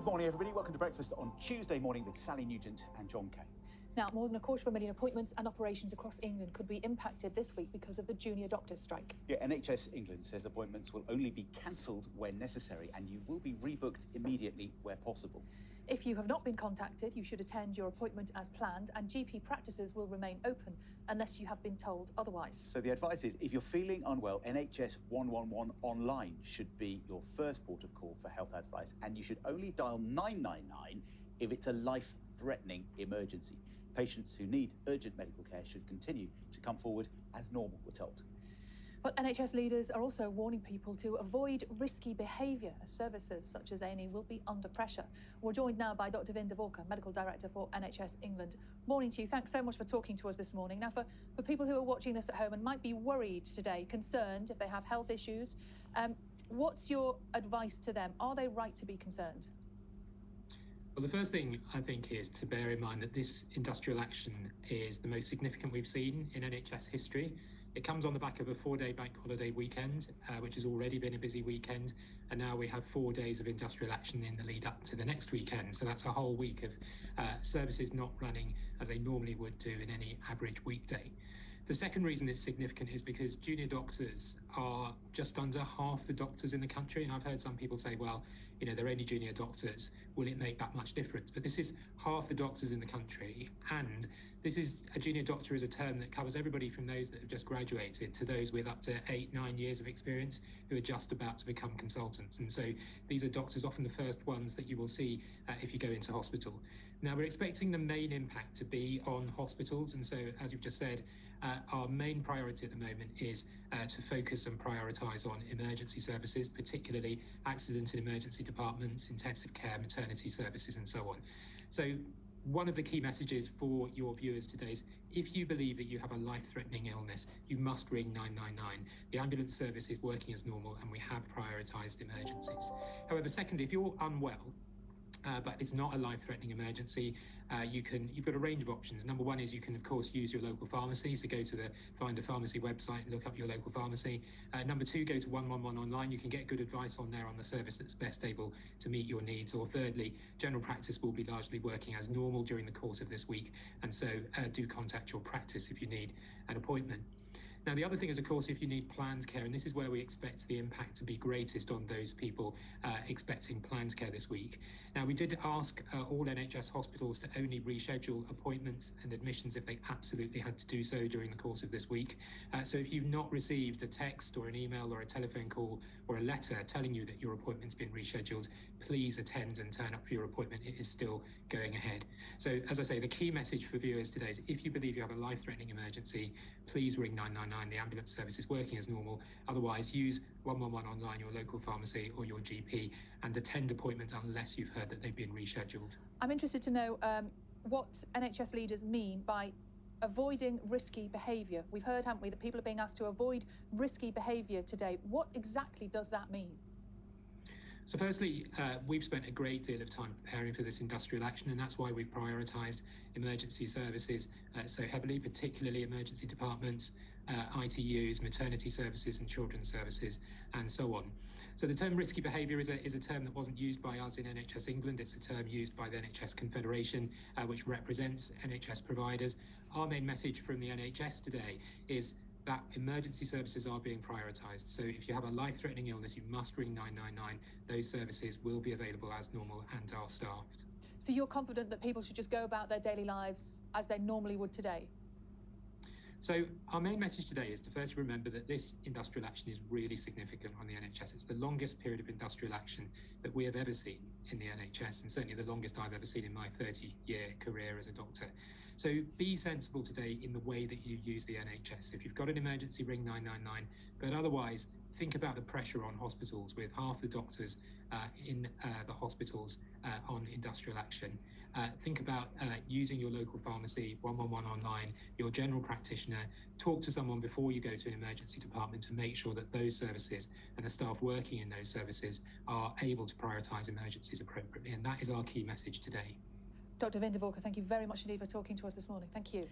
Good morning, everybody. Welcome to Breakfast on Tuesday morning with Sally Nugent and John Kay. Now, more than 250,000 appointments and operations across England could be impacted this week because of the junior doctors' strike. Yeah, NHS England says appointments will only be cancelled when necessary and you will be rebooked immediately where possible. If you have not been contacted, you should attend your appointment as planned, and GP practices will remain open unless you have been told otherwise. So the advice is, if you're feeling unwell, NHS 111 online should be your first port of call for health advice, and you should only dial 999 if it's a life-threatening emergency. Patients who need urgent medical care should continue to come forward as normal, we're told. But NHS leaders are also warning people to avoid risky behaviour as services such as A&E will be under pressure. We're joined now by Dr. Vin Diwakar, Medical Director for NHS England. Morning to you. Thanks so much for talking to us this morning. Now, for people who are watching this at home and might be worried today, concerned if they have health issues, what's your advice to them? Are they right to be concerned? Well, the first thing I think is to bear in mind that this industrial action is the most significant we've seen in NHS history. It comes on the back of a 4-day bank holiday weekend, which has already been a busy weekend, and now we have 4 days of industrial action in the lead up to the next weekend. So that's a whole week of services not running as they normally would do in any average weekday. The second reason it's significant is because junior doctors are just under half the doctors in the country. And I've heard some people say, well, you know, they're only junior doctors. Will it make that much difference? But this is half the doctors in the country. And this is a junior doctor is a term that covers everybody from those that have just graduated to those with up to 8-9 years of experience who are just about to become consultants. And so these are doctors, often the first ones that you will see if you go into hospital. Now, we're expecting the main impact to be on hospitals. And so, as you've just said, our main priority at the moment is to focus and prioritise on emergency services, particularly accident and emergency departments, intensive care, maternity services, and so on. So one of the key messages for your viewers today is if you believe that you have a life-threatening illness, you must ring 999. The ambulance service is working as normal and we have prioritised emergencies. However, secondly, if you're unwell, but it's not a life-threatening emergency, you've got a range of options. Number one is you can, of course, use your local pharmacy. So go to the Find a Pharmacy website and look up your local pharmacy. Number two, go to 111 online. You can get good advice on there on the service that's best able to meet your needs. Or thirdly, general practice will be largely working as normal during the course of this week. And so do contact your practice if you need an appointment. Now, the other thing is, of course, if you need planned care, and this is where we expect the impact to be greatest on those people expecting planned care this week. Now, we did ask all NHS hospitals to only reschedule appointments and admissions if they absolutely had to do so during the course of this week. So if you've not received a text or an email or a telephone call or a letter telling you that your appointment's been rescheduled, please attend and turn up for your appointment. It is still going ahead. So, as I say, the key message for viewers today is if you believe you have a life-threatening emergency, please ring 999. The ambulance service is working as normal. Otherwise, use 111 online, your local pharmacy or your GP, and attend appointments unless you've heard that they've been rescheduled. I'm interested to know what NHS leaders mean by avoiding risky behaviour. We've heard, haven't we, that people are being asked to avoid risky behaviour today. What exactly does that mean? So firstly, we've spent a great deal of time preparing for this industrial action, and that's why we've prioritised emergency services so heavily, particularly emergency departments, ITUs, maternity services and children's services, and so on. So the term risky behaviour is a term that wasn't used by us in NHS England. It's a term used by the NHS Confederation, which represents NHS providers. Our main message from the NHS today is that emergency services are being prioritised. So if you have a life-threatening illness, you must ring 999. Those services will be available as normal and are staffed. So you're confident that people should just go about their daily lives as they normally would today? So our main message today is to first remember that this industrial action is really significant on the NHS. It's the longest period of industrial action that we have ever seen in the NHS, and certainly the longest I've ever seen in my 30-year career as a doctor. So be sensible today in the way that you use the NHS. If you've got an emergency, ring 999, but otherwise think about the pressure on hospitals with half the doctors in the hospitals on industrial action. Think about using your local pharmacy, 111 online, your general practitioner. Talk to someone before you go to an emergency department to make sure that those services and the staff working in those services are able to prioritise emergencies appropriately. And that is our key message today. Dr. Vin Diwakar, thank you very much indeed for talking to us this morning. Thank you.